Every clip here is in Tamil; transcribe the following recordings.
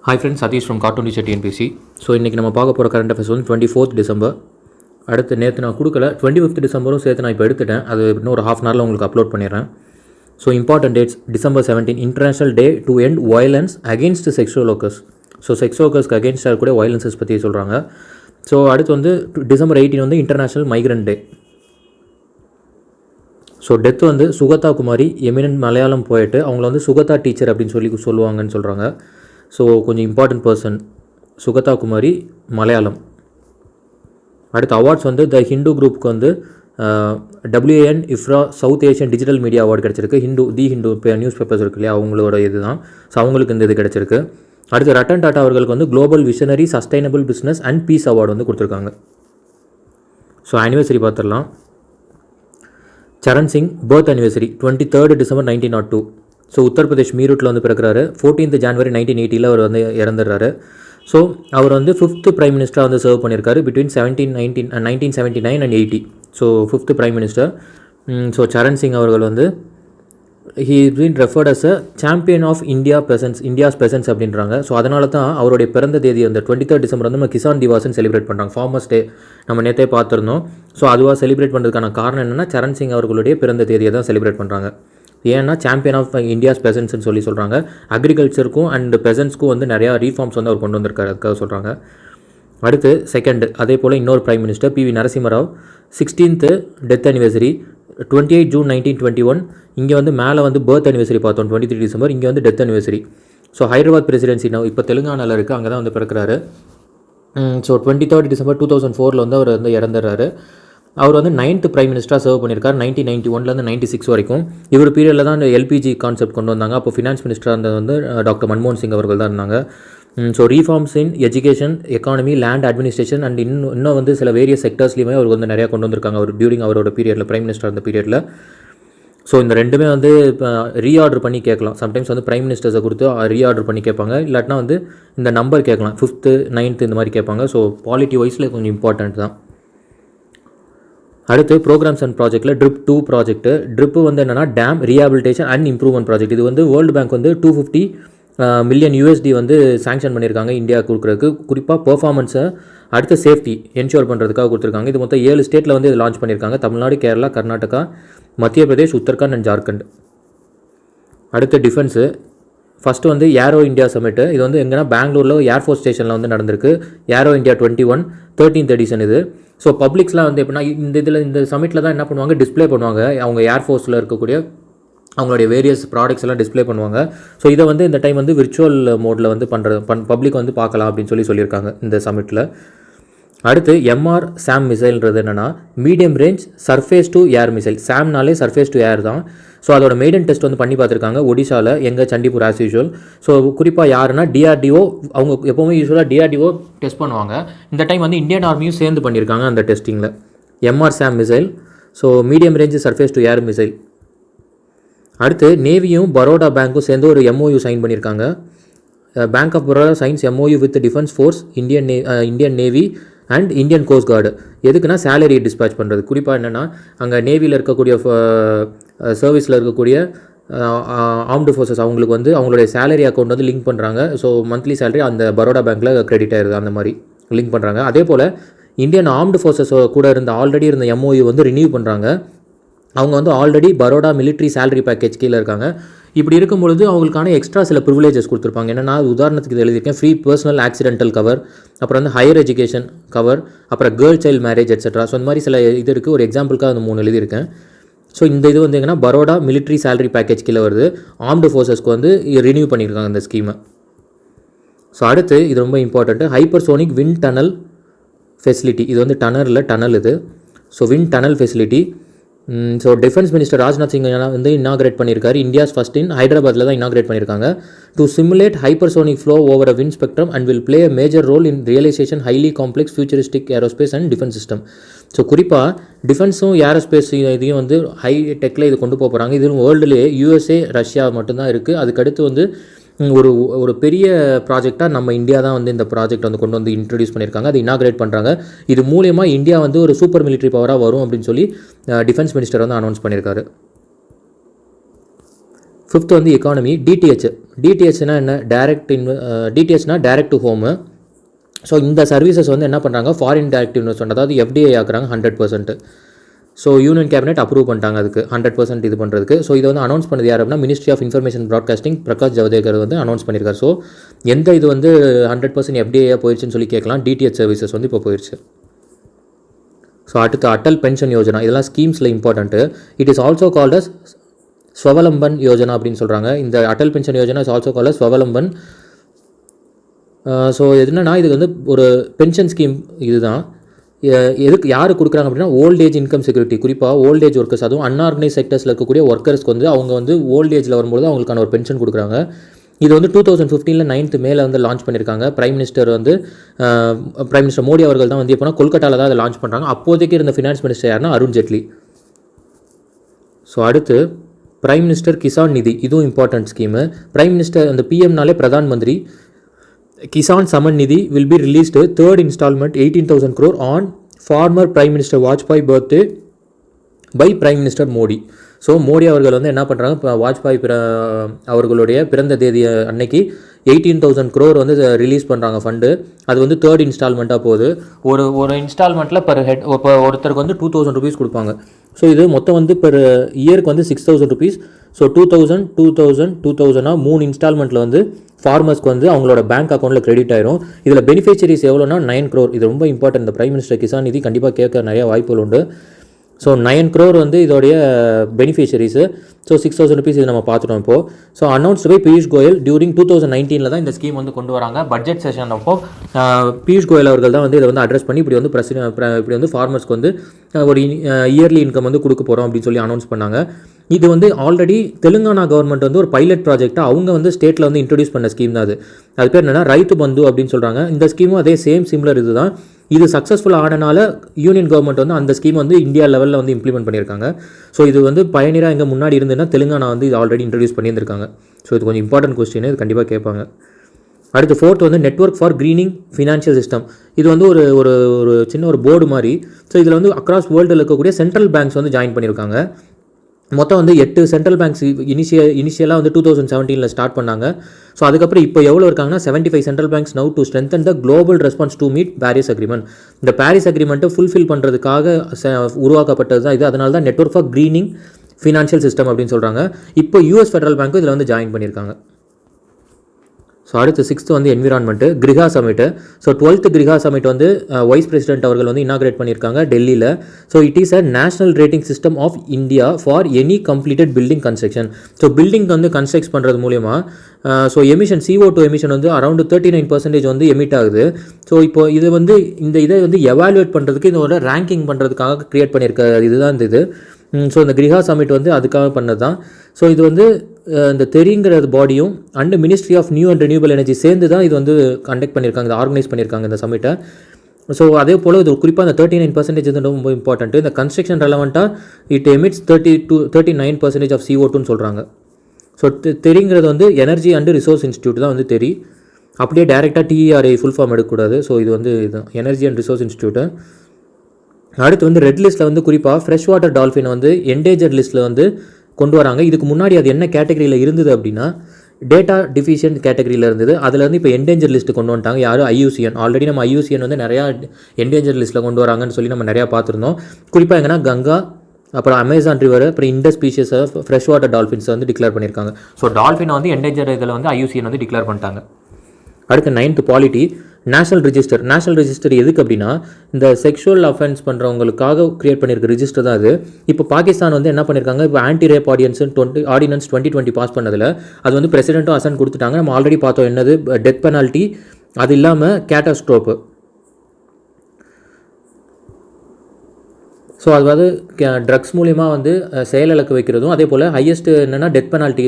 Hi friends, Sathish from cartoon teacher TNPSC. So இன்றைக்கி நம்ம பார்க்க போகிற கரண்ட் அஃபேர்ஸ் வந்து 24th டிசம்பர். அடுத்து நேற்று நான் கொடுக்கல, 25th டிசம்பரும் சேர்த்து நான் இப்போ எடுத்துட்டேன். அது இன்னும் ஒரு ஹாஃப் அன் ஹவரில் உங்களுக்கு அப்லோட் பண்ணிடுறேன். So important dates: December 17 international day to end violence against sexual workers. So sex ஒர்க்கர்ஸ்க்கு அகெயின்ஸ்டாக இருக்கக்கூடிய வயலன்ஸஸ் பற்றி சொல்கிறாங்க. ஸோ அடுத்து வந்து December 18 வந்து இன்டர்நேஷனல் மைக்ரண்ட் டே. ஸோ டெத் வந்து சுகதா குமாரி, எமினன்ட் மலையாளம் போயிட்டு அவங்கள வந்து சுகதா டீச்சர் அப்படின்னு சொல்லுவாங்கன்னு சொல்கிறாங்க. ஸோ கொஞ்சம் இம்பார்ட்டன்ட் பர்சன் சுகதா குமாரி, மலையாளம். அடுத்த அவார்ட்ஸ் வந்து த ஹிந்து குரூப்புக்கு வந்து WAN IFRA south Asian digital media award கிடச்சிருக்கு. தி ஹிந்து நியூஸ் பேப்பர்ஸ் இருக்கு இல்லையா, அவங்களோட இது தான். ஸோ அவங்களுக்கு இந்த இது கிடச்சிருக்கு. அடுத்து ரட்டன் டாட்டா அவர்களுக்கு வந்து global visionary sustainable business and peace award வந்து கொடுத்துருக்காங்க. ஸோ ஆனிவர்சரி பார்த்துடலாம். Charan Singh birth anniversary 23rd December 1902. So Uttar Pradesh மீரூட்டில் வந்து பிறக்கிறாரு. 14th January 1980 அவர் வந்து இறந்துடுறாரு. ஸோ அவர் வந்து 5th பிரைம் மினிஸ்டராக வந்து சர்வ் பண்ணியிருக்காரு between 1979 and 80. So 5th prime minister. So Charan Singh அவர்கள் வந்து he is been referred as a champion of India's presence அப்படின்றாங்க. ஸோ அதனால தான் அவருடைய பிறந்த தேதி அந்த 23rd December வந்து நம்ம கிசான் திவாஸ்ன்னு செலிப்ரேட் பண்ணுறாங்க. ஃபார்மர்ஸ் டே நம்ம நேற்றே பார்த்துருந்தோம். ஸோ அதுவாக செலிப்ரேட் பண்ணுறதுக்கான காரணம் என்னென்னா சரண் சிங் அவர்களுடைய பிறந்த தேதியை தான் செலிப்ரேட் பண்ணுறாங்க. ஏன்னா சாம்பியன் ஆஃப் இந்தியாஸ் பெசன்ட்ஸ்னு சொல்கிறாங்க. அக்ரிகல்ச்சருக்கும் அண்ட் பெசன்ட்ஸ்க்கும் வந்து நிறையா ரீஃபார்ம்ஸ் வந்து அவர் கொண்டு வந்திருக்காரு, அதுக்காக சொல்கிறாங்க. அடுத்து செகண்ட் அதே போல் இன்னொரு prime minister PV Narasimha Rao. 16th death anniversary 28 June 1921. இங்கே வந்து மேலே வந்து பர்த் அனிவர்சரி பார்த்தோம் 23 December, இங்கே வந்து death anniversary. So Hyderabad presidency இப்போ தெலுங்கானாவில் இருக்குது, அங்கே தான் வந்து பிறக்கிறாரு. ஸோ 23rd December 2004 வந்து அவர் வந்து இறந்துடுறாரு. அவர் வந்து 9th பிரைம் மினிஸ்டராக சர்வ் பண்ணியிருக்கார் 1991 96 வரைக்கும். இவர் பீரியடில் தான் இந்த LPG கான்செப்ட் கொண்டு வந்தாங்க. அப்போ ஃபினான்ஸ் மினிஸ்டராக இருந்தது வந்து டாக்டர் மன்மோகன் சிங் அவர்கள் தான் இருந்தாங்க. So reforms in education, economy, land administration and இன்னும் வந்து சில வேரியஸ் செக்டர்ஸ்லையுமே அவர் வந்து நிறையா கொண்டு வந்திருக்காங்க அவர் டியூரிங் அவரோட பீரியடில், பிரைம் மினிஸ்டர் அந்த பீரியடில். ஸோ இந்த ரெண்டுமே வந்து இப்போ ரீஆர்டர் பண்ணி கேட்கலாம். சம்டைம்ஸ் வந்து பிரைம் மினிஸ்டர்ஸை கொடுத்து ரீஆர்டர் பண்ணி கேட்பாங்க, இல்லாட்டினா வந்து இந்த நம்பர் கேட்கலாம், 5th 9th இந்த மாதிரி கேட்பாங்க. ஸோ பாலிட்டி வைஸில் கொஞ்சம் இம்பார்ட்டன்ட் தான். அடுத்து ப்ரோக்ராம்ஸ் அண்ட் ப்ராஜெக்ட்டில் DRIP 2 ப்ராஜெக்ட்டு. ட்ரிப்பு வந்து என்னென்னா dam rehabilitation and improvement project. இது வந்து வேர்ல்டு பேங்க் வந்து $250 million வந்து சாங்ஷன் பண்ணியிருக்காங்க இந்தியா கொடுக்குறதுக்கு. குறிப்பாக பெர்ஃபார்மன்ஸை அடுத்த சேஃப்டி என்ஷோர் பண்ணுறதுக்காக கொடுத்துருக்காங்க. இது மொத்தம் 7 ஸ்டேட்டில் வந்து இது லான்ச் பண்ணியிருக்காங்க: தமிழ்நாடு, கேரளா, கர்நாடகா, மத்திய பிரதேஷ், உத்தரகாண்ட் அண்ட் ஜார்க்கண்ட். அடுத்து டிஃபென்ஸு. ஃபஸ்ட்டு வந்து ஏரோ இந்தியா சமிட்டு. இது வந்து எங்கன்னா பெங்களூரில் ஏர்ஃபோர்ஸ் ஸ்டேஷனில் வந்து நடந்திருக்கு. ஏரோ இந்தியா 21 13th edition இது. ஸோ பப்ளிக்ஸ்லாம் வந்து எப்படின்னா இந்த சமிட்டில் தான் என்ன பண்ணுவாங்க, டிஸ்பிளே பண்ணுவாங்க அவங்க ஏர்ஃபோர்ஸில் இருக்கக்கூடிய அவங்களுடைய வேரியஸ் ப்ராடக்ட்ஸ் எல்லாம் டிஸ்பிளே பண்ணுவாங்க. ஸோ இதை வந்து இந்த டைம் வந்து விர்ச்சுவல் மோடில் வந்து பப்ளிக் வந்து பார்க்கலாம் அப்படின்னு சொல்லியிருக்காங்க இந்த சமிட்டில். அடுத்து MR-SAM மிசைல்ன்றது என்னென்னா medium range surface to air missile. சாம்னாலே சர்ஃபேஸ் டு ஏர் தான். ஸோ அதோட மெய்டன் டெஸ்ட் வந்து பண்ணி பார்த்துருக்காங்க ஒடிஷாவில், எங்கள் சண்டிப்பூர் ஆஸ் யூஷுவல். ஸோ குறிப்பாக யாருன்னா DRDO, அவங்க எப்போவுமே யூஸ்வலாக DRDO டெஸ்ட் பண்ணுவாங்க. இந்த டைம் வந்து இந்தியன் ஆர்மியும் சேர்ந்து பண்ணியிருக்காங்க அந்த டெஸ்டிங்கில். MR-SAM missile. So medium range surface to air missile. அடுத்து நேவியும் பரோடா பேங்க்கும் சேர்ந்து ஒரு MOU சைன் பண்ணியிருக்காங்க. Bank of Baroda signs MOU with defence force, Indian navy and Indian coast guard. எதுக்குன்னா சேலரி டிஸ்பேச் பண்ணுறது. குறிப்பாக என்னென்னா அங்கே நேவியில் இருக்கக்கூடிய சர்வீஸில் இருக்கக்கூடிய ஆர்ம்டு ஃபோர்ஸஸ் அவங்களுக்கு வந்து அவங்களுடைய சேலரி அக்கௌண்ட் வந்து லிங்க் பண்ணுறாங்க. ஸோ மந்த்லி சேலரி அந்த பரோடா பேங்க்கில் கிரெடிட் ஆயிருது, அந்த மாதிரி லிங்க் பண்ணுறாங்க. அதே போல் இந்தியன் ஆர்ம்டு ஃபோர்ஸஸ் கூட ஆல்ரெடி இருந்த MOU வந்து ரினியூ பண்ணுறாங்க. அவங்க வந்து already Baroda military salary package கீழே இருக்காங்க. இப்படி இருக்கும்பொழுது அவங்களுக்கான எக்ஸ்ட்ரா சில ப்ரிவிலேஜஸ் கொடுத்துருப்பாங்க. என்னென்னா உதாரணத்துக்கு இது எழுதியிருக்கேன்: ஃப்ரீ பர்சனல் ஆக்சிடென்டல் கவர், அப்புறம் வந்து ஹையர் எஜுகேஷன் கவர், அப்புறம் girl child marriage etcetera. So இந்த மாதிரி சில இது இருக்குது. ஒரு எக்ஸாம்பிளுக்காக அந்த 3 எழுதியிருக்கேன். ஸோ இந்த இது வந்து எங்கன்னா பரோடா மிலிட்ரி சேலரி பேக்கேஜ் கீழே வருது. ஆர்ம்டு ஃபோர்ஸஸ்க்கு வந்து ரினியூ பண்ணியிருக்காங்க இந்த ஸ்கீமை. ஸோ அடுத்து இது ரொம்ப important, hypersonic wind tunnel facility. இது வந்து டனல் இது. So wind tunnel facility. So defence minister Rajnath Singh வந்து இனாகிரேட் பண்ணியிருக்காரு. இந்தியாஸ் ஃபர்ஸ்ட் இன் ஹைதராபாத்தில் தான் இனாகிரேட் பண்ணியிருக்காங்க. To simulate hypersonic flow over a wind spectrum and will play a major role in realisation highly complex futuristic aerospace and defence system. So குறிப்பாக டிஃபென்ஸும் ஏரோஸ்பேஸ் இதையும் வந்து ஹை டெக்கில் இது கொண்டு போகிறாங்க. இதுவும் வேர்ல்டுலேயே USA, ரஷ்யா மட்டும்தான் இருக்குது. அதுக்கடுத்து வந்து ஒரு பெரிய ப்ராஜெக்டாக நம்ம இந்தியா தான் வந்து இந்த ப்ராஜெக்ட் வந்து கொண்டு வந்து இன்ட்ரடியூஸ் பண்ணியிருக்காங்க, அது இனாகிரேட் பண்ணுறாங்க. இது மூலயமா இந்தியா வந்து ஒரு சூப்பர் மிலிட்ரி பவராக வரும் அப்படின்னு சொல்லி டிஃபென்ஸ் மினிஸ்டர் வந்து அனௌன்ஸ் பண்ணியிருக்காரு. ஃபிஃப்த் வந்து எக்கானமி. டிடிஹெச்னா என்ன, டிடிஹெச்னா டைரக்ட் டு ஹோமு. ஸோ இந்த சர்வீசஸ் வந்து என்ன பண்ணுறாங்க, ஃபாரின் டைரக்ட் இன்வெஸ்ட்மெண்ட், அதாவது எஃப்டிஐ ஆக்குறாங்க 100%. ஸோ யூனியன் கேபினெட் அப்ரூவ் பண்ணிட்டாங்க அதுக்கு 100% இது பண்ணுறதுக்கு. ஸோ இதை வந்து அனௌன்ஸ் பண்ணது யார் அப்படின்னா ministry of information broadcasting, Prakash Javadekar வந்து அனௌன்ஸ் பண்ணியிருக்காரு. ஸோ எந்த இது வந்து 100% எஃப்டிஐயாக போயிடுச்சுன்னு சொல்லி கேட்கலாம். டிடிஹெச் சர்வீசஸ் வந்து இப்போ போயிடுச்சு. ஸோ அடுத்து அட்டல் பென்ஷன் யோஜனா, இதெல்லாம் ஸ்கீம்ஸில் important. It is also called as Swavalamban Yojana அப்படின்னு சொல்கிறாங்க. இந்த Atal pension Yojana is also called as Swavalamban. So என்னன்னா இது வந்து ஒரு பென்ஷன் ஸ்கீம். இதுதான் எதுக்கு யார் கொடுக்குறாங்க அப்படின்னா ஓல்ட் ஏஜ் இன்கம் செக்யூரிட்டி, குறிப்பாக ஓல்ட் ஏஜ் ஒர்க்கர்ஸ், அதுவும் அன்ஆர்கனைஸ் செக்டர்ஸில் இருக்கக்கூடிய ஒர்க்கர்ஸ்க்கு வந்து அவங்க வந்து ஓல்ட் ஏஜில் வரும்போது அவங்களுக்கான ஒரு பென்ஷன் கொடுக்குறாங்க. இது வந்து 2015 9th மேலே வந்து லான்ச் பண்ணியிருக்காங்க. பிரைம் மினிஸ்டர் மோடி அவர்கள் தான் வந்து எப்போனா கொல்கட்டாவில் தான் அதை லான்ச் பண்ணுறாங்க. அப்போதைக்கு இருந்த ஃபினான்ஸ் மினிஸ்டர் யாருன்னா அருண் ஜேட்லி. ஸோ அடுத்து பிரைம் மினிஸ்டர் கிசான் நிதி, இதுவும் இம்பார்ட்டன்ட் ஸ்கீமு. பிரைம் மினிஸ்டர் அந்த பிஎம்னாலே Pradhan Mantri. Kisan Samman Nidhi will be released third instalment 18,000 crore on farmer prime minister Vajpayee birthday by prime minister Modi. So Modi அவர்கள் வந்து என்ன பண்ணுறாங்க, இப்போ வாஜ்பாய் அவர்களுடைய பிறந்த தேதி அன்னைக்கு 18,000 crore வந்து ரிலீஸ் பண்ணுறாங்க ஃபண்டு. அது வந்து தேர்ட் இன்ஸ்டால்மெண்ட்டாக போகுது. ஒரு இன்ஸ்டால்மெண்ட்டில் பர் ஹெட் இப்போ ஒருத்தருக்கு வந்து 2,000 rupees கொடுப்பாங்க. ஸோ இது மொத்தம் வந்து பெர் இயருக்கு வந்து 6,000 rupees. ஸோ 2,000 2,000 3 இன்ஸ்டால்மெண்ட்டில் வந்து ஃபார்மர்ஸ்க்கு வந்து அவங்களோட பேங்க் அக்கௌண்ட்டில் கிரெடிட் ஆயிரும். இதில் பெனிஃபிஷரிஸ் எவ்வளோனா 9 crore. இது ரொம்ப இம்பார்ட்டன்ட். இந்த பிரைம் மினிஸ்டர் கிசான் நிதி கண்டிப்பாக கேட்க நிறைய வாய்ப்புகள் உண்டு. ஸோ 9 crore வந்து இதோடைய பெனிஃபிஷரிஸு. ஸோ 6,000 rupees இது நம்ம பார்த்துட்டோம் இப்போது. So announced by Piyush Goyal during 2019 தான் இந்த ஸ்கீம் வந்து கொண்டு வராங்க. பட்ஜெட் செஷன் அப்போ பியூஷ் கோயல் அவர்கள் தான் வந்து இதை வந்து அட்ரஸ் பண்ணி இப்படி வந்து ஃபார்மர்ஸ்க்கு வந்து ஒரு இயர்லி இன்கம் வந்து கொடுக்க போகிறோம் அப்படின்னு சொல்லி அனௌன்ஸ் பண்ணாங்க. இது வந்து ஆல்ரெடி தெலுங்கானா கவர்மெண்ட் வந்து ஒரு பைலட் ப்ராஜெக்டாக அவங்க வந்து ஸ்டேட்டில் வந்து இன்ட்ரடியூஸ் பண்ண ஸ்கீம் தான் அது பேர் என்னென்னா ரைத்து பந்து அப்படின்னு சொல்கிறாங்க. இந்த ஸ்கீமும் அதே சிமிலர் இது தான். இது சக்ஸஸ்ஃபுல் ஆனனால யூனியன் கவர்மெண்ட் வந்து அந்த ஸ்கீம் வந்து இந்தியா லெவலில் வந்து இம்ப்ளிமெண்ட் பண்ணியிருக்காங்க. ஸோ இது வந்து பயணியராக எங்கே முன்னாடி இருந்ததுன்னா தெலுங்கானா வந்து இது ஆல்ரெடி இன்ட்ரடியூஸ் பண்ணியிருந்திருக்காங்க. ஸோ இது கொஞ்சம் இம்பார்ட்டன்ட் கொஸ்டின், இது கண்டிப்பாக கேட்பாங்க. அடுத்து ஃபோர்த் வந்து network for greening financial system. இது வந்து ஒரு சின்ன ஒரு போர்டு மாதிரி. ஸோ இதில் வந்து அக்ராஸ் வேர்ல்டில் இருக்கக்கூடிய சென்ட்ரல் பேங்க்ஸ் வந்து ஜாயின் பண்ணியிருக்காங்க. மொத்தம் வந்து 8 சென்ட்ரல் பேங்க்ஸ் இனிஷியலாக வந்து 2017 ஸ்டார்ட் பண்ணாங்க. ஸோ அதுக்கப்புறம் இப்போ எவ்வளோ இருக்காங்கன்னா 75 central banks now to strengthen the global response to meet Paris agreement. இந்த பாரிஸ் அக்ரிமெண்ட்டை ஃபுல்ஃபில் பண்ணுறதுக்காக உருவாக்கப்பட்டது தான் இது. அதனால தான் network for greening financial system அப்படின்னு சொல்கிறாங்க. இப்போ யூஎஸ் ஃபெடரல் பேங்க்கும் இதில் வந்து ஜாயின் பண்ணியிருக்காங்க. ஸோ அடுத்து 6th வந்து என்விரான்மெண்ட்டு கிரிகா சமிட்டு. ஸோ 12th கிரிகா சமிட் வந்து வைஸ் பிரசிடென்ட் அவர்கள் வந்து இனாகிரேட் பண்ணியிருக்காங்க டெல்லியில். So it is a national rating system of India for any completed building construction. So building வந்து கன்ஸ்ட்ரக்ட் பண்ணுறது மூலிமா ஸோ எமிஷன் CO2 எமிஷன் வந்து அரௌண்ட் 39% வந்து எமிட் ஆகுது. ஸோ இப்போ இது வந்து இதை வந்து எவாலுவேட் பண்ணுறதுக்கு இதோட ரேங்கிங் பண்ணுறதுக்காக க்ரியேட் பண்ணியிருக்க இதுதான் இது. ஸோ இந்த கிரிகா சமிட் வந்து அதுக்காக பண்ணது தான். ஸோ இது வந்து இந்த தெரிங்கிற பாடியும் and ministry of new and renewable energy சேர்ந்து தான் இது வந்து கண்டக்ட் பண்ணியிருக்காங்க, இதை ஆர்கனைஸ் பண்ணியிருக்காங்க இந்த சமிட்டை. ஸோ அதே போல் இது குறிப்பாக அந்த 39% ரொம்ப இம்பார்ட்டன்ட்டு. இந்த கன்ஸ்ட்ரக்ஷன் ரெலவெண்ட்டாக இட் எமிட்ஸ் 39% ஆஃப் CO2ன்னு சொல்கிறாங்க. ஸோ தெரிங்கிறது வந்து எனர்ஜி அண்ட் ரிசோர்ஸ் இன்ஸ்டியூட் தான் வந்து தெரி, அப்படியே டேரெக்டாக TERA ஃபுல் ஃபார்ம் எடுக்கக்கூடாது. ஸோ இது வந்து இதுதான் எனர்ஜி அண்ட் ரிசோர்ஸ் இன்ஸ்டியூட்டு. அடுத்து வந்து ரெட் லிஸ்ட்டில் வந்து குறிப்பாக ஃப்ரெஷ் வாட்டர் டால்ஃபினை வந்து என்டேஞ்சர் லிஸ்ட்டில் வந்து கொண்டு வராங்க. இதுக்கு முன்னாடி அது என்ன கேட்டகரியில் இருந்தது அப்படின்னா டேட்டா டிஃபிஷியன்ட் கேட்டகரியில் இருந்தது. அதில் வந்து இப்போ என்டேஞ்சர் லிஸ்ட்டு கொண்டு வந்துட்டாங்க. யாரும் IUCN. ஆல்ரெடி நம்ம IUCN வந்து நிறையா என்டேஞ்சர் லிஸ்ட்டில் கொண்டு வராங்கன்னு சொல்லி நம்ம நிறையா பார்த்துருந்தோம். குறிப்பாக எங்கன்னா கங்கா, அப்புறம் அமேசான் ரிவர், அப்புறம் இந்த ஸ்பீஷஸ் ஆஃப் ஃப்ரெஷ் வாட்டர் டால்ஃபின்ஸை வந்து டிக்ளேர் பண்ணியிருக்காங்க. ஸோ டால்ஃபினை வந்து என்டேஞ்சர் இதில் வந்து IUCN வந்து டிக்ளேர் பண்ணிட்டாங்க. அடுத்து 9th பாலிட்டி நேஷனல் ரிஜிஸ்டர் எதுக்கு அப்படின்னா இந்த செக்ஷுவல் அஃபென்ஸ் பண்ணுறவங்களுக்காக கிரியேட் பண்ணியிருக்க ரிஜிஸ்டர் தான் அது. இப்போ பாகிஸ்தான் வந்து என்ன பண்ணியிருக்காங்க, இப்போ ஆன்டி ரேப் ஆர்டினன்ஸ் 2020 பாஸ் பண்ணதில் அது வந்து பிரசிடென்ட்டும் அசன் கொடுத்துட்டாங்க. நம்ம ஆல்ரெடி பார்த்தோம் என்னது டெத் பெனால்ட்டி, அது இல்லாமல் கேட்டாஸ்ட்ரோப்பு. ஸோ அதாவது ட்ரக்ஸ் மூலிமா வந்து செயலிழக்க வைக்கிறதும், அதே போல் ஹையஸ்ட் என்னென்னா டெத் பெனால்ட்டி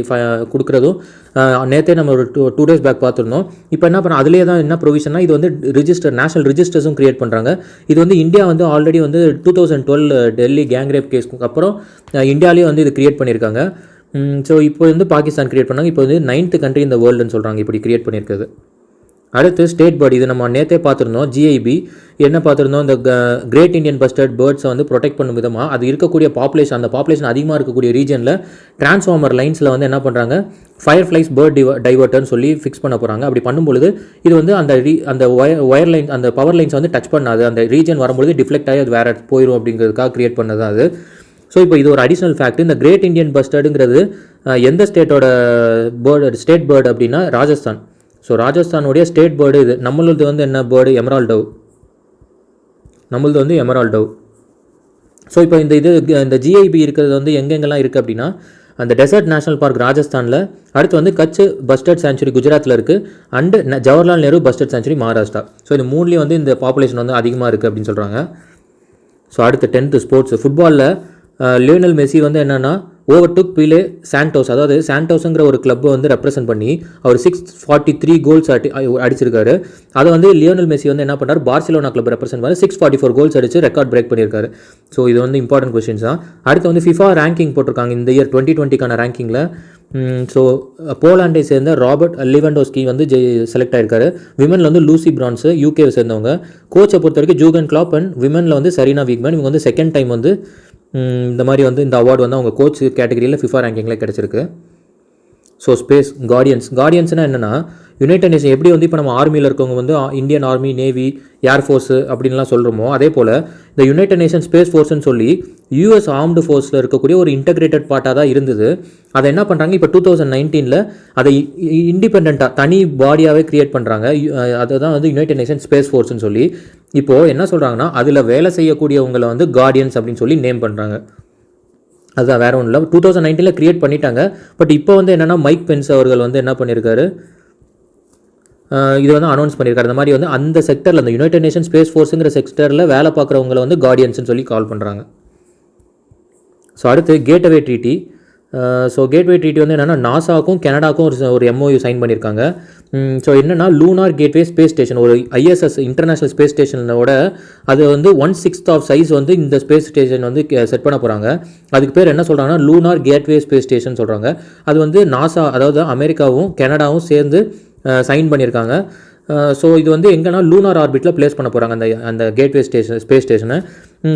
கொடுக்குறதும் நேற்றே நம்ம ஒரு 2 days பேக் பார்த்துருந்தோம். இப்போ என்ன பண்ண அதிலே தான் என்ன ப்ரொவிஷன்னா இது வந்து நேஷனல் ரிஜிஸ்டர்ஸும் க்ரியேட் பண்ணுறாங்க. இது வந்து இந்தியா வந்து ஆல்ரெடி வந்து 2012 டெல்லி கேங் ரேப் கேஸ்க்கு அப்புறம் இந்தியாவிலேயும் வந்து இது க்ரியேட் பண்ணியிருக்காங்க. ஸோ இப்போ வந்து பாகிஸ்தான் க்ரியேட் பண்ணாங்க. இப்போ வந்து 9th கண்ட்ரி இந்த வேர்ல்டுன்னு சொல்கிறாங்க இப்படி க்ரியேட் பண்ணியிருக்கிறது. அடுத்து ஸ்டேட் பேர்டு, இது நம்ம நேற்றே பார்த்துருந்தோம். ஜிஐபி என்ன பார்த்துருந்தோம், இந்த கிரேட் இண்டியன் பஸ்டர்ட் பேர்ட்ஸை வந்து ப்ரொடெக்ட் பண்ணும் விதமாக அது இருக்கக்கூடிய பாப்புலேஷன், அந்த பாப்புலேஷன் அதிகமாக இருக்கக்கூடிய ரீஜனில் டிரான்ஸ்ஃபார்மர் லைன்ஸில் வந்து என்ன பண்ணுறாங்க, ஃபயர் ஃப்ளைஸ் பேர்ட் டைவர்ட்டர்னு சொல்லி ஃபிக்ஸ் பண்ண போகிறாங்க. அப்படி பண்ணும்பொழுது இது வந்து அந்த ஒயர் லைன், அந்த பவர் லைன்ஸ் வந்து டச் பண்ணாது, அந்த ரீஜன் வரும்பொழுது டிஃப்ளெக்ட் ஆகி அது வேறு போயிடும் அப்படிங்கிறதுக்காக கிரியேட் பண்ணது அது. ஸோ இப்போ இது ஒரு அடிஷ்னல் ஃபேக்ட். இந்த கிரேட் இண்டியன் பஸ்டர்டுங்கிறது எந்த ஸ்டேட்டோட ஸ்டேட் பேர்டு அப்படின்னா ராஜஸ்தான். ஸோ ராஜஸ்தானுடைய ஸ்டேட் பேர்டு இது. நம்மளது வந்து என்ன பேர்டு, எமரால்ட் டவ். நம்மளது வந்து எமரால்ட் டவ். ஸோ இப்போ இந்த ஜிஐபி இருக்கிறது வந்து எங்கெங்கெல்லாம் இருக்குது அப்படின்னா, அந்த டெசர்ட் நேஷனல் பார்க் ராஜஸ்தானில், அடுத்து வந்து கட்ச் பஸ்டர்ட் சான்ச்சுரி குஜராத்தில் இருக்குது, and Jawaharlal Nehru bustard sanctuary Maharashtra. So இந்த மூணுலேயும் வந்து இந்த பாப்புலேஷன் வந்து அதிகமாக இருக்குது அப்படின்னு சொல்கிறாங்க. ஸோ அடுத்து 10th ஸ்போர்ட்ஸ். ஃபுட்பாலில் லியோனல் மெஸ்ஸி வந்து என்னென்னா ஓவர்டுக் பிலே சாண்டோஸ், அதாவது சாண்டோஸுங்கிற ஒரு கிளப்பை வந்து ரெப்ரசென்ட் பண்ணி அவர் 643 கோல்ஸ் அடிச்சிருக்காரு. அதை வந்து லியோனல் மெஸ்ஸி வந்து என்ன பண்ணார், பார்சிலோனா கிளப் ரெப்ரசென்ட் பண்ணி 644 கோல்ஸ் அடிச்சு ரெக்கார்ட் பிரேக் பண்ணியிருக்காரு. ஸோ இது வந்து இம்பார்ட்டன்ட் கொஸ்டின்ஸ் தான். அடுத்து வந்து ஃபிஃபா ரேங்கிங் போட்டிருக்காங்க இந்த இயர் 2020க்கான ரேங்கிங்கில். ஸோ போலாண்டை சேர்ந்த ராபர்ட் லிவண்டோஸ்கி வந்து செலக்ட் ஆயிருக்காரு. விமனில் வந்து லூசி பிரான்ஸு யூகேவை சேர்ந்தவங்க. கோச்சை பொறுத்த வரைக்கும் ஜூகன் கிளாப், அண்ட் விமனில் வந்து செரீனா வீக்மேன். இவங்க வந்து செகண்ட் டைம் வந்து இந்த மாதிரி வந்து இந்த அவார்டு வந்து அவங்க கோச் கேட்டகரியில் ஃபிஃபா ரேங்கிங்கில் கிடச்சிருக்கு. ஸோ ஸ்பேஸ் கார்டியன்ஸ்னால் என்னென்னா, யுனைடெட் நேஷன் எப்படி வந்து இப்போ நம்ம ஆர்மியில் இருக்கவங்க வந்து இந்தியன் ஆர்மி, நேவி, ஏர்ஃபோர்ஸு அப்படின்லாம் சொல்கிறோமோ, அதே போல் இந்த யுனைடெட் நேஷன் ஸ்பேஸ் ஃபோர்ஸ்னு சொல்லி யூஎஸ் ஆர்ம்டு ஃபோர்ஸில் இருக்கக்கூடிய ஒரு இன்டகிரேட்டட் பார்ட்டாக தான் இருந்தது. அதை என்ன பண்ணுறாங்க, இப்போ 2019 அதை இண்டிபெண்ட்டாக தனி பாடியாகவே க்ரியேட் பண்ணுறாங்க. அதுதான் வந்து யுனைடெட் நேஷன் ஸ்பேஸ் ஃபோர்ஸ்னு சொல்லி. இப்போது என்ன சொல்கிறாங்கன்னா, அதில் வேலை செய்யக்கூடியவங்களை வந்து கார்டியன்ஸ் அப்படின்னு சொல்லி நேம் பண்ணுறாங்க. அதுதான், வேறு ஒன்றும் இல்லை. 2019 க்ரியேட் பண்ணிட்டாங்க. பட் இப்போ வந்து என்னென்னா, மைக் பென்ஸ் அவர்கள் வந்து என்ன பண்ணியிருக்காரு, இது வந்து அனௌன்ஸ் பண்ணியிருக்காரு. இந்த மாதிரி வந்து அந்த செக்டரில், அந்த யுனைடெட் நேஷன் ஸ்பேஸ் ஃபோர்ஸுங்கிற செக்டரில் வேலை பார்க்குறவங்களை வந்து கார்டியன்ஸ்னு சொல்லி கால் பண்ணுறாங்க. ஸோ அடுத்து gateway treaty. So gateway treaty வந்து என்னென்னா, நாசாவுக்கும் கனடாவுக்கும் ஒரு MOU சைன் பண்ணியிருக்காங்க. ஸோ என்னென்னா, லூனார் கேட்வே ஸ்பேஸ் ஸ்டேஷன், ஒரு ISS இன்டர்நேஷ்னல் ஸ்பேஸ் ஸ்டேஷனோட அது வந்து 1/6 ஆஃப் சைஸ் வந்து இந்த ஸ்பேஸ் ஸ்டேஷன் வந்து செட் பண்ண போகிறாங்க. அதுக்கு பேர் என்ன சொல்கிறாங்கன்னா, லூனார் கேட்வே ஸ்பேஸ் ஸ்டேஷன் சொல்கிறாங்க. அது வந்து நாசா, அதாவது அமெரிக்காவும் கனடாவும் சேர்ந்து சைன் பண்ணியிருக்காங்க. ஸோ இது வந்து எங்கன்னா லூனார் ஆர்பிட்டில் பிளேஸ் பண்ண போகிறாங்க அந்த கேட்வே ஸ்பேஸ் ஸ்டேஷனை.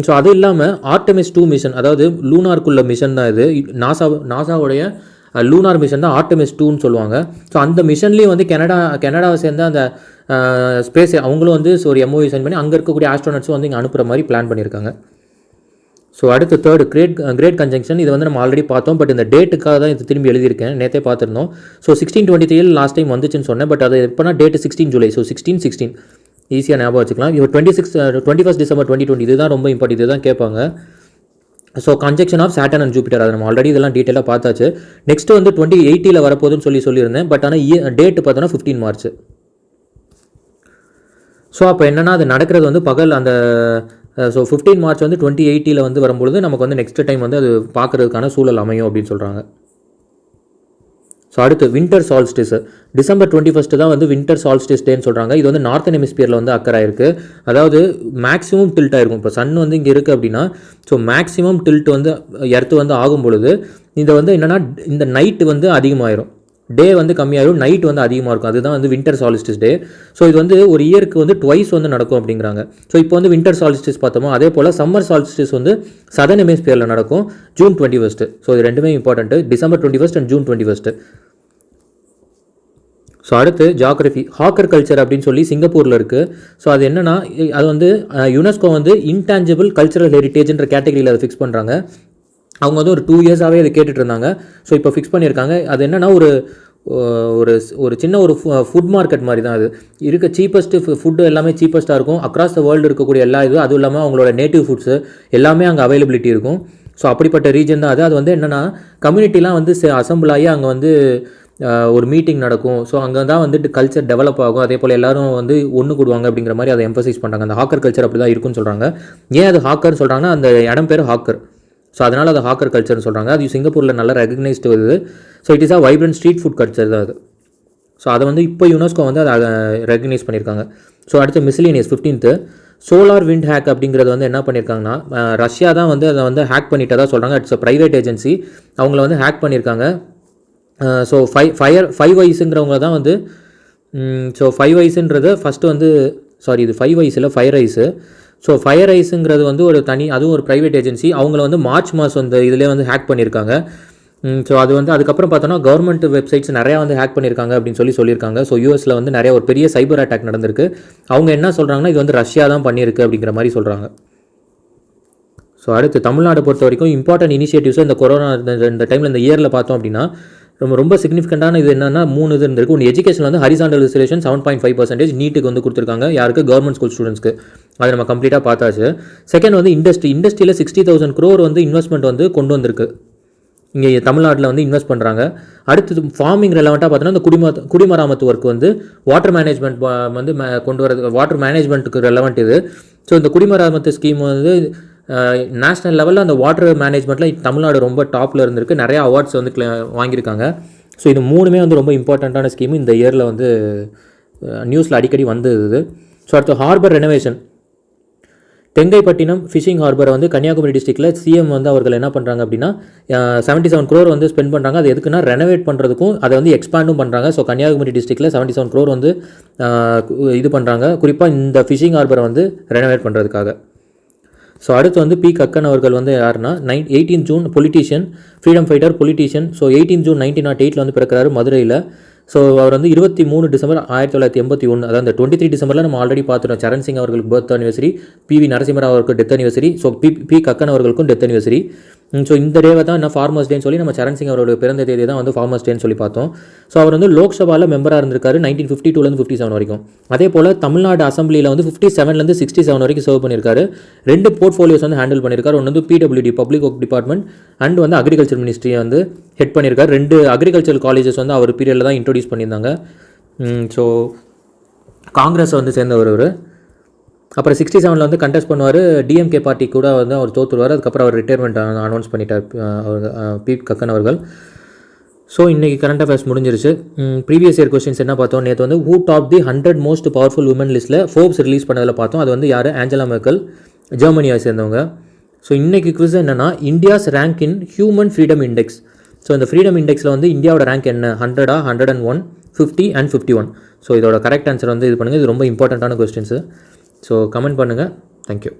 ஸோ அது இல்லாமல் ஆர்டெமிஸ் 2 மிஷன், அதாவது லூனார்க்குள்ள மிஷன் தான் இது. நாசாவுடைய லூனார் மிஷன் தான் ஆர்டெமிஸ் 2ன்னு சொல்லுவாங்க. ஸோ அந்த மிஷன்லேயும் வந்து கனடாவை சேர்ந்த அந்த ஸ்பேஸ் அவங்களும் வந்து ஒரு MOU சைன் பண்ணி அங்கே இருக்கக்கூடிய ஆஸ்ட்ரோனட்ஸும் வந்து இங்கே அனுப்புகிற மாதிரி பிளான் பண்ணியிருக்காங்க. ஸோ அடுத்து தேர்டு கிரேட் கன்ஜங்ஷன். இது வந்து நம்ம ஆல்ரெடி பார்த்தோம். பட் இந்த டேட்டுக்காக தான் இது திரும்பி எழுதியிருக்கேன், நேற்றே பார்த்துருந்தோம். ஸோ 1623 லாஸ்ட் டைம் வந்துச்சுன்னு சொன்னேன். பட் அது எப்போனா டேட்டு 16 ஜூலை. ஸோ 16 ஈஸியாக ஞாபகம் வச்சுக்கலாம். இப்போ 21 டிசம்பர் 2020 இதுதான் ரொம்ப இம்பார்ட்டன்ட், இதுதான் கேட்பாங்க. So conjunction of Saturn and Jupiter, அதை நம்ம ஆல்ரெடி இதெல்லாம் டீட்டெயிலாக பார்த்தாச்சு. நெக்ஸ்ட் வந்து 2080 வரப்போகுதுன்னு சொல்லியிருந்தேன். பட் ஆனால் டேட்டு பார்த்தோன்னா 15 மார்ச். ஸோ அப்போ என்னென்னா, அது நடக்கிறது வந்து பகல் அந்த 15 மார்ச் வந்து 2080 வந்து வரும்பொழுது நமக்கு வந்து நெக்ஸ்ட் டைம் வந்து அது பார்க்குறதுக்கான சூழல் அமையும் அப்படின்னு சொல்கிறாங்க. ஸோ அடுத்து வின்டர் சால்ஸ்டிஸ். டிசம்பர் 21 தான் வந்து வின்டர் சால்ஸ்டிஸ் டேன்னு சொல்கிறாங்க. இது வந்து நார்த்தன் ஹெமிஸ்பியரில் வந்து அக்கர் ஆயிருக்கு. அதாவது மேக்ஸிமம் டில்ட் ஆயிருக்கும். இப்போ சன் வந்து இங்கே இருக்குது அப்படின்னா, ஸோ மேக்ஸிமம் டில்ட் வந்து எர்த்து வந்து ஆகும் பொழுது இந்த வந்து என்னென்னா, இந்த நைட்டு வந்து அதிகமாகிடும், டே வந்து கம்மியாகிடும், நைட் வந்து அதிகமாக இருக்கும். அதுதான் வந்து வின்டர் சால்ஸ்டிஸ் டே. ஸோ இது வந்து ஒரு இயருக்கு வந்து ட்வைஸ் வந்து நடக்கும் அப்படிங்கிறாங்க. ஸோ இப்போ வந்து வின்டர் சால்ஸ்டிஸ் பார்த்தோமோ, அதே போல் சம்மர் சால்ஸ்டிஸ் வந்து சதர்ன் ஹெமிஸ்பியரில் நடக்கும் ஜூன் 21. ஸோ இது ரெண்டுமே important, December 21 and June 21. So அடுத்து ஜியாகிரஃபி. ஹாக்கர் கல்ச்சர் அப்படின்னு சொல்லி சிங்கப்பூரில் இருக்குது. ஸோ அது என்னென்னா, அது வந்து யுனெஸ்கோ வந்து இன்டான்ஜிபிள் கல்ச்சரல் ஹெரிட்டேஜ்ன்ற கேட்டகரியில் அதை ஃபிக்ஸ் பண்ணுறாங்க. அவங்க வந்து ஒரு 2 இயர்ஸாகவே அதை கேட்டுட்டு இருந்தாங்க. ஸோ இப்போ ஃபிக்ஸ் பண்ணியிருக்காங்க. அது என்னென்னா, ஒரு சின்ன ஒரு ஃபுட் மார்க்கெட் மாதிரி தான். அது இருக்க சீப்பஸ்ட்டு ஃபுட்டு எல்லாமே சீப்பஸ்ட்டாக இருக்கும். அக்ராஸ் த வேர்ல்டு இருக்கக்கூடிய எல்லா அதுவும் இல்லாமல் அவங்களோட நேட்டிவ் ஃபுட்ஸு எல்லாமே அங்கே அவைலபிலிட்டி இருக்கும். ஸோ அப்படிப்பட்ட ரீஜன் தான் அது. அது வந்து என்னென்னா, கம்யூனிட்டிலாம் வந்து அசம்பிள் ஆகி அங்கே வந்து ஒரு மீட்டிங் நடக்கும். ஸோ அங்கே தான் வந்துட்டு கல்ச்சர் டெவலப் ஆகும். அதே போல் எல்லாரும் வந்து ஒன்று கூடுவாங்க அப்படிங்கிற மாதிரி அதை எம்பசைஸ் பண்ணுறாங்க. அந்த ஹாக்கர் கல்ச்சர் அப்படி தான் இருக்குன்னு சொல்கிறாங்க. ஏன் அது ஹாக்கர்னு சொல்கிறாங்கன்னா, அந்த இடம் பேர் ஹாக்கர். ஸோ அதனால் அது ஹாக்கர் கல்ச்சர்னு சொல்கிறாங்க. அது சிங்கப்பூரில் நல்லா ரெகக்னைஸ்டு வருது. So it is vibrant street food culture தான் அது. ஸோ அதை வந்து இப்போ யுனெஸ்கோ வந்து அதை ரெகக்னைஸ் பண்ணியிருக்காங்க. ஸோ அடுத்து miscellaneous 15th solar wind hack அப்படிங்கிறது வந்து என்ன பண்ணியிருக்காங்கன்னா, ரஷ்யா தான் வந்து அதை வந்து ஹேக் பண்ணிட்டதாக சொல்கிறாங்க. இட்ஸ் அ ப்ரைவேட் ஏஜென்சி, அவங்கள வந்து ஹேக் பண்ணியிருக்காங்க. ஸோ 5 ஐஸுங்கிறவங்க தான் வந்து ஸோ 5 ஐஸ்ன்றது ஃபஸ்ட்டு வந்து இது 5 ஐஸ் இல்லை ஃபயர் ஐஸு. ஸோ ஃபயர் ஐஸுங்கிறது வந்து ஒரு தனி, அதுவும் ஒரு ப்ரைவேட் ஏஜென்சி. அவங்கள வந்து மார்ச் மாதம் இந்த இதிலே வந்து ஹேக் பண்ணியிருக்காங்க. ஸோ அது வந்து அதுக்கப்புறம் பார்த்தோன்னா கவர்மெண்ட் வெப்சைட்ஸ் நிறையா வந்து ஹேக் பண்ணியிருக்காங்க அப்படின்னு சொல்லியிருக்காங்க. ஸோ யூஎஸில் வந்து நிறைய ஒரு பெரிய சைபர் அட்டாக் நடந்திருக்கு. அவங்க என்ன சொல்கிறாங்கன்னா இது வந்து ரஷ்யா தான் பண்ணியிருக்கு அப்படிங்கிற மாதிரி சொல்கிறாங்க. ஸோ அடுத்து தமிழ்நாடு பொறுத்த வரைக்கும் இம்பார்ட்டன்ட் இனிஷியேட்டிவ்ஸை இந்த கொரோனா இந்த டைமில் இந்த இயரில் பார்த்தோம் அப்படின்னா ரொம்ப சிக்னிஃபிகண்டான இது என்னன்னா 3 இது இருந்திருக்கு. ஒன்று எஜுகேஷன் வந்து ஹரிசாண்டல் ரிசர்வேஷன் 7.5% நீட்டுக்கு வந்து கொடுத்துருக்காங்க. யாருக்கு? கவர்மெண்ட் ஸ்கூல் ஸ்டூடெண்ட்ஸ்க்கு. அதை நம்ம கம்ப்ளீட்டாக பார்த்தாச்சு. செகண்ட் வந்து இண்டஸ்ட்ரியில் 60,000 crore வந்து இன்வெஸ்ட்மெண்ட் வந்து கொண்டு வந்திருக்கு. இங்கே தமிழ்நாட்டில் வந்து இன்வெஸ்ட் பண்ணுறாங்க. அடுத்தது ஃபார்மிங் ரெலவெண்ட்டாக பார்த்தோன்னா இந்த குடிமராமத்து ஒர்க் வந்து வாட்டர் மேனேஜ்மெண்ட் வந்து கொண்டு வரது, வாட்டர் மேனேஜ்மெண்ட்டுக்கு ரெலவெண்ட் இது. ஸோ இந்த குடிமராமத்து ஸ்கீம் வந்து நேஷ்னல் லெவலில் அந்த வாட்டர் மேனேஜ்மெண்ட்டில் தமிழ்நாடு ரொம்ப டாப்பில் இருந்திருக்கு. நிறையா அவார்ட்ஸ் வந்து வாங்கியிருக்காங்க. ஸோ இது 3மே வந்து ரொம்ப இம்பார்ட்டண்ட்டான ஸ்கீம் இந்த இயரில் வந்து நியூஸில் அடிக்கடி வந்தது. ஸோ அடுத்து ஹார்பர் ரெனோவேஷன். தெங்கைப்பட்டினம் ஃபிஷிங் ஹார்பரை வந்து கன்னியாகுமரி டிஸ்ட்ரிக்டில் சிஎம் வந்து அவர்கள் என்ன பண்ணுறாங்க அப்படின்னா 77 crore வந்து ஸ்பெண்ட் பண்ணுறாங்க. அது எதுக்குன்னா ரெனோவேட் பண்ணுறதுக்கும் அதை வந்து எக்ஸ்பேண்டும் பண்ணுறாங்க. ஸோ கன்னியாகுமரி டிஸ்ட்ரிக்டில் 77 crore வந்து இது பண்ணுறாங்க, குறிப்பாக இந்த ஃபிஷிங் ஹார்பரை வந்து ரெனோவேட் பண்ணுறதுக்காக. ஸோ அடுத்து வந்து பி கக்கன் அவர்கள் வந்து யாருன்னா 18 June politician, freedom fighter, politician. So 18 June 1908 வந்து பிறக்கிறாரு மதுரையில். ஸோ அவர் வந்து 23 December 1981, அதாவது 23 December நம்ம ஆல்ரெடி பார்த்துட்டோம். சரண் சிங் அவர்களுக்கு பர்த் அனிவர்சரி, PV நரசிம்மராவ் அவருக்கு death anniversary, so P Kakkan அவர்களுக்கும் டெத் அனிவர்சரி. ஸோ இந்த டேவை தான் என்ன ஃபார்மர்ஸ் டேன்னு சொல்லி நம்ம சரண் சிங் அவரோட பிறந்த தேதி தான் வந்து ஃபார்மர்ஸ் டேன்னு சொல்லி பார்த்தோம். ஸோ அவர் வந்து லோக்சபாவில் மெம்பராக இருந்திருக்காரு 1952 57 வரைக்கும். அதே போல் தமிழ்நாடு அசம்பிளியில் வந்து 57 67 வரைக்கும் சர்வ் பண்ணியிருக்காரு. 2 போர்ட்ஃபோலியோஸ் வந்து ஹேண்டில் பண்ணியிருக்காரு. ஒன்று வந்து PWD public work department and வந்து அக்ரிகல்ச்சர் மினிஸ்ட்ரியை வந்து ஹெட் பண்ணியிருக்காரு. 2 அக்ரிகல்ச்சர் காலேஜஸ் வந்து அவர் பீரியடில் தான் இன்ட்ரோடியூஸ் பண்ணியிருந்தாங்க. ஸோ காங்கிரஸை வந்து சேர்ந்தவர் அவர். அப்புறம் 67 வந்து கண்டெஸ்ட் பண்ணுவார். டிஎம்கே பார்ட்டி கூட வந்து அவர் தோற்றுருவார். அதுக்கப்புறம் அவர் ரிட்டையர்மெண்ட் அனௌன்ஸ் பண்ணிட்டார் பி கக்கன் அவர்கள். ஸோ இன்றைக்கி கரண்ட் அஃபேர்ஸ் முடிஞ்சிருச்சு. ப்ரீவியஸ் இயர் கொஸ்டின்ஸ் என்ன பார்த்தோம்? நேற்று வந்து who top the 100 most powerful women லிஸ்ட்டில் ஃபோர்ப்ஸ் ரிலீஸ் பண்ணதில் பார்த்தோம். அது வந்து யார்? ஆஞ்சலா மெர்க்கல், ஜெர்மனியை சேர்ந்தவங்க. ஸோ இன்றைக்கி குவிஸ் என்னென்னா India's rank in human freedom index. So இந்த ஃப்ரீடம் இண்டெக்ஸில் வந்து இந்தியாவோட ரேங்க் என்ன? 100, 101, 50 and 51. ஸோ இதோட கரெக்ட் ஆன்சர் வந்து இது பண்ணுங்கள். இது ரொம்ப இம்பார்ட்டண்ட்டான கொஸ்டின்ஸு. ஸோ கமெண்ட் பண்ணுங்கள். தேங்க்யூ.